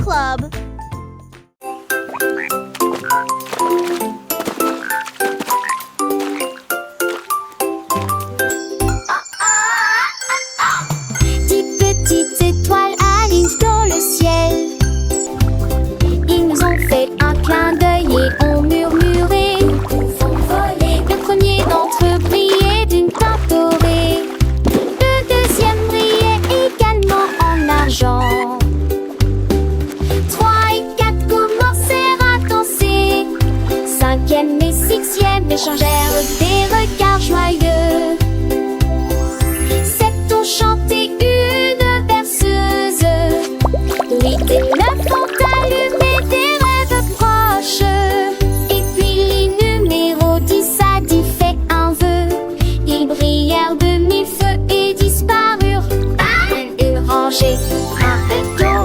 Club. Échangèrent des regards joyeux. Sept ont chanté une berceuse. Huit et neuf ont allumé des rêves proches. Et puis les numéros 10 a dit fait un vœu. Ils brillèrent de mille feux et disparurent. Une rangée, un peu d'eau,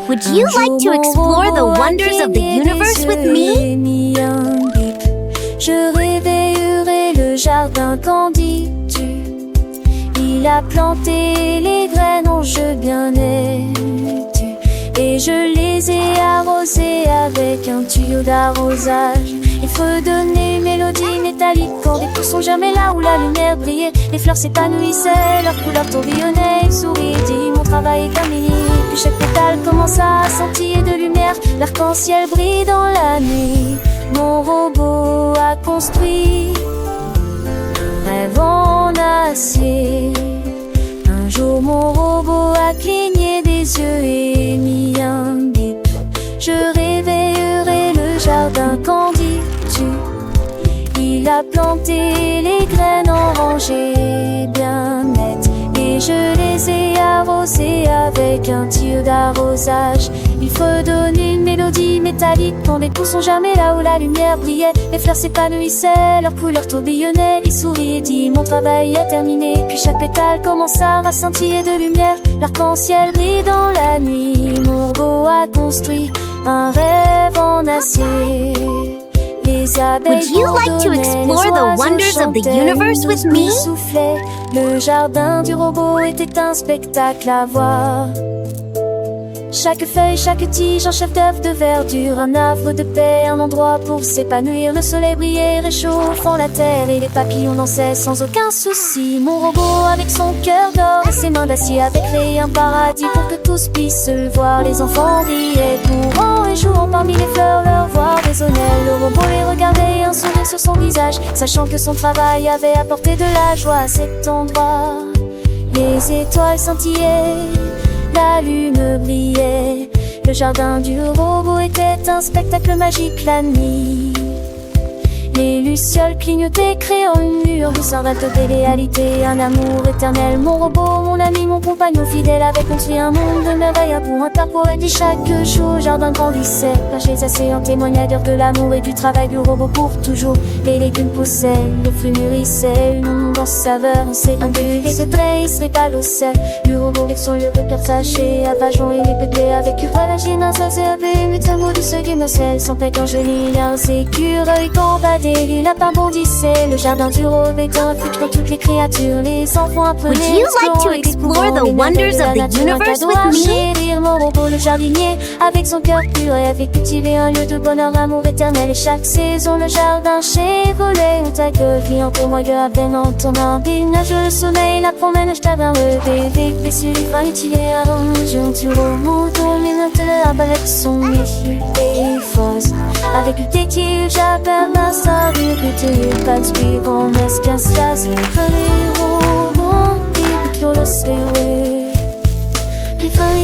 Would you like to explore the wonders of the universe with me? Je réveillerai le jardin qu'en dis-tu? Il a planté les graines en jeu bien tu. Et je les ai arrosées avec un tuyau d'arrosage. Il fredonnait une mélodie métallique quand les poules sont jamais là où la lumière brillait. Les fleurs s'épanouissaient, leurs couleurs tourbillonnaient. Il sourit, dit mon travail est terminé. Puis chaque pétale commença à scintiller de lumière. L'arc-en-ciel brille dans la nuit. Mon robot a construit un rêve en acier. Un jour mon robot a cligné des yeux et mis un bip. Je réveillerai le jardin qu'en dis-tu? Il a planté les graines en rangées bien nettes. Et je les ai arrosées avec un tuyau d'arrosage. Il fredonne une mélodie métallique quand les poules sont jamais là où la lumière brillait. Les fleurs s'épanouissaient, leurs couleurs tourbillonnaient. Il sourit et dit mon travail est terminé. Puis chaque pétale commença à scintiller de lumière. L'arc-en-ciel brille dans la nuit. Mon robot a construit un rêve en acier. Would you like to explore the wonders of the universe with me? Le jardin du robot était un spectacle à voir. Chaque feuille, chaque tige, un chef-d'œuvre de verdure, un havre de paix, un endroit pour s'épanouir. Le soleil brillait, réchauffant la terre, et les papillons dansaient sans aucun souci. Mon robot avec son cœur d'or et ses mains d'acier avait créé un paradis pour que tous puissent le voir. Les enfants riaient, courant et jouant parmi les fleurs, leur voix résonnait. Le robot les regardait, un sourire sur son visage, sachant que son travail avait apporté de la joie à cet endroit. Les étoiles scintillaient, la lune brillait. Le jardin du robot était un spectacle magique la nuit. Les lucioles clignotaient, créant une lueur de savate de réalité, un amour éternel. Mon robot, mon ami, mon compagnon fidèle avait construit un monde de merveilles pour un tas poète. Et chaque jour, le jardin grandissait, cachés assez en témoignage de l'amour et du travail du robot pour toujours. Les légumes poussaient, les fruits mûrissaient, une abondance saveur, on s'est imbu et se trahissait pas l'eau sel. Le robot avec son lieu de persaché, à Bajon et les bébés avec Uvalagine, un seul CAP, mais un mot du seuil du Marcel, sans pète angéline, un écureuil combattait. Les lapins bondissaient, le jardin du robot est un futur pour toutes les créatures. Les enfants apprenaient. Would you like to explore the wonders of the universe with me? Mon robot, le jardinier, avec son cœur pur, avait cultivé un lieu de bonheur, amour éternel. Et chaque saison, le jardin Chevrolet ou ta gueule, client pour moi, à peine en tournant. Nage le soleil, la promène, je t'avais un bébé, blessé, les fins utilisés à l'enjeu. Tu remontes, les notes de la balette sont méfiées et fausses. Avec le téquil, j'appelle ma star. Repeating paths beyond us, just as we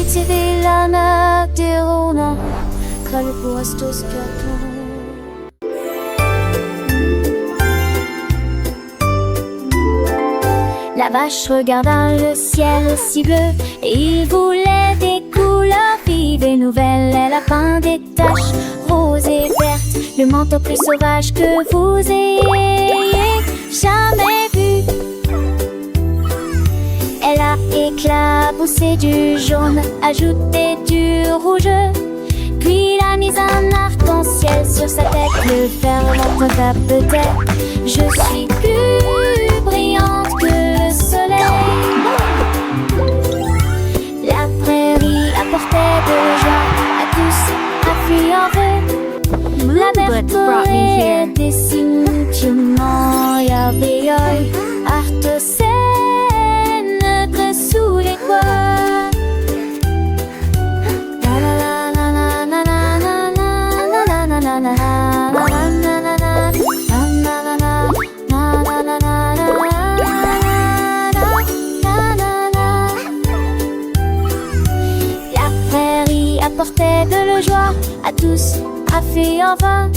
TV la naderona, kralj puastos katon. La vache regarda le ciel si bleu et il voulait des couleurs vives et nouvelles. Elle a peint des taches roses et vertes, le manteau plus sauvage que vous ayez jamais vu. Elle a éclaboussé du jaune, ajouté du rouge, puis il a mis un arc-en-ciel sur sa tête. Le ferment ta peut-être. Je suis plus brillante que le soleil. La prairie apportait de joie à tous, a fui en veut. La verte forêt définitivement merveilleuse. Artesène très sous les toits. La prairie apportait de la joie à tous, a fait en vain.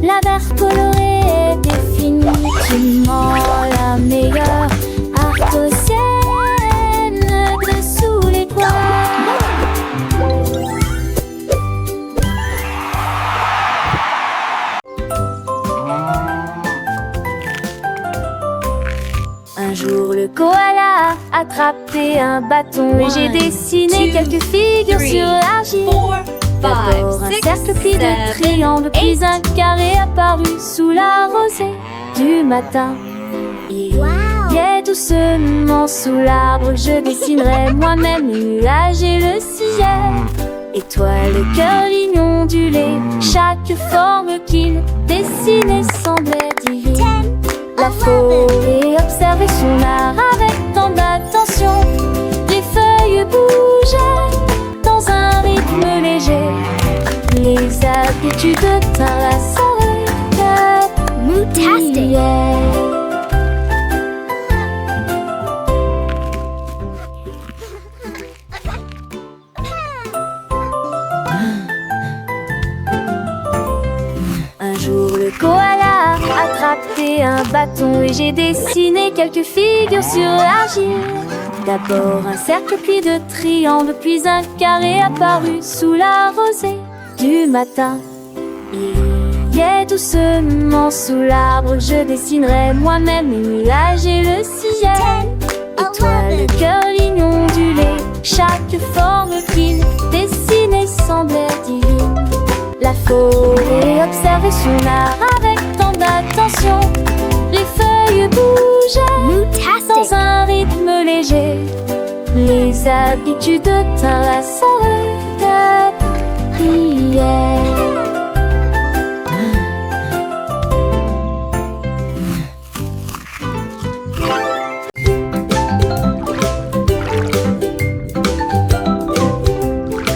La verte colorée est définitivement la meilleure. Artesienne de sous les toits. Un jour le koala a attrapé un bâton et j'ai dessiné quelques figures sur l'argile. D'abord un cercle puis de triangles, puis un carré apparu sous la rosée du matin. Il est doucement sous l'arbre, je dessinerai moi-même nuage et le ciel. Étoile, cœur, ligne ondulée, chaque forme qu'il dessinait semblait divine. La forêt observait son art avec tant d'attention. Les feuilles bougeaient dans un rythme léger. Les habitudes tinrent la sorte. Mootastic. Un jour le koala a attrapé un bâton et j'ai dessiné quelques figures sur l'argile. D'abord un cercle puis de triangles, puis un carré apparu sous la rosée du matin. Il est doucement sous l'arbre, je dessinerai moi-même les nuages et le ciel. Étoile, cœur, ligne ondulée, chaque forme qu'il dessinait semblait divine. La forêt observait son art avec tant d'attention. Les feuilles bougeaient dans un rythme léger. Les habitudes tinrent la sorte de prière.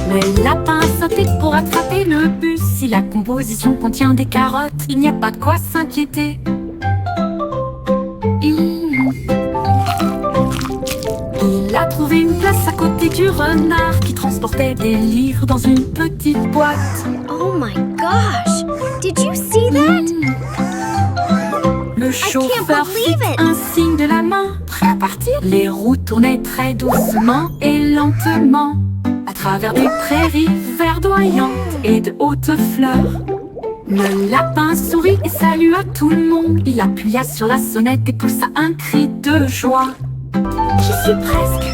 Le lapin a sauté pour attraper le bus. Si la composition contient des carottes, il n'y a pas de quoi s'inquiéter. Il a trouvé une place à côté du renard qui transportait des livres dans une petite boîte. Oh my gosh! Did you see that? Le chauffeur fit believe it. un signe de la main, prêt à partir. Les roues tournaient très doucement et lentement à travers des prairies verdoyantes et de hautes fleurs. Le lapin sourit et salua tout le monde. Il appuya sur la sonnette et poussa un cri de joie. J'y suis presque,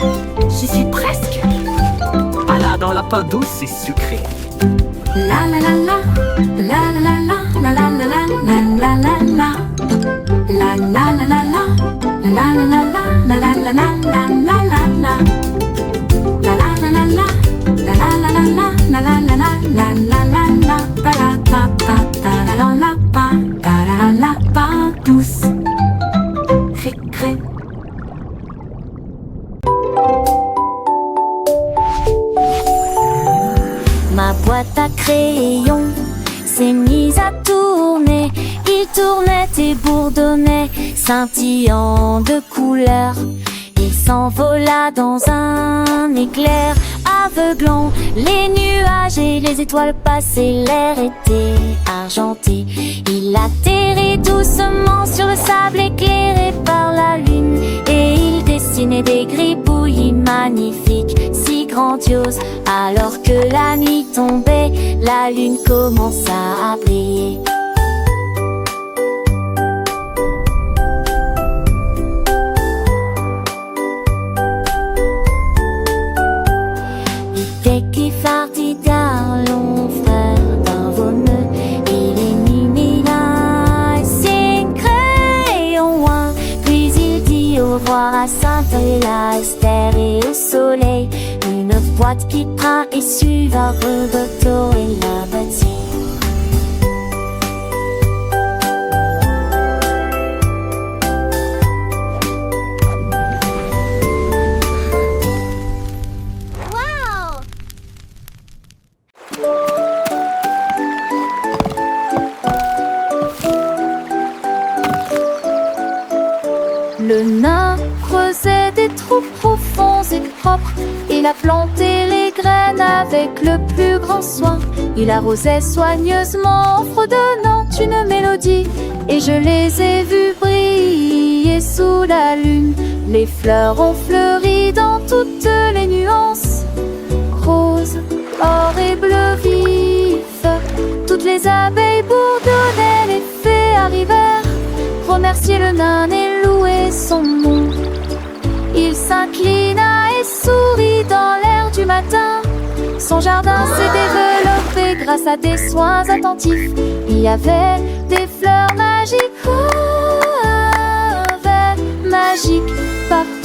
j'y suis presque. Balade en lapin douce et sucré. La la la la, la la la la, la la la la, la la la. La la la la la, la la la la, la la la la, la la la la. La la la la la, la la la la la, la la la la, la la la la. Ta la ta ta ta la la la pa, ta la la la pa douce. Récré. Ma boîte à crayons s'est mise à tourner. Il tournait et bourdonnait, scintillant de couleurs. Il s'envola dans un éclair aveuglant. Les nuages et les étoiles passaient, l'air était argenté. Il atterrit doucement sur le sable éclairé par la lune. Et il dessinait des gribouillis magnifiques, si grandioses. Alors que la nuit tombait, la lune commença à briller. là, Esther et au soleil. Une boîte qui prend et suivant Roberto et la bâtie. Le nain creusait des trous profonds et propres. Il a planté les graines avec le plus grand soin. Il arrosait soigneusement en fredonnant une mélodie. Et je les ai vus briller sous la lune. Les fleurs ont fleuri dans toutes les nuances. Rose, or et bleu vif. Toutes les abeilles bourdonnaient, les fées arrivèrent. Remercier le nain et louer son nom. Il s'inclina et sourit dans l'air du matin. Son jardin s'est développé grâce à des soins attentifs. Il y avait des fleurs magiques, oh, magiques partout.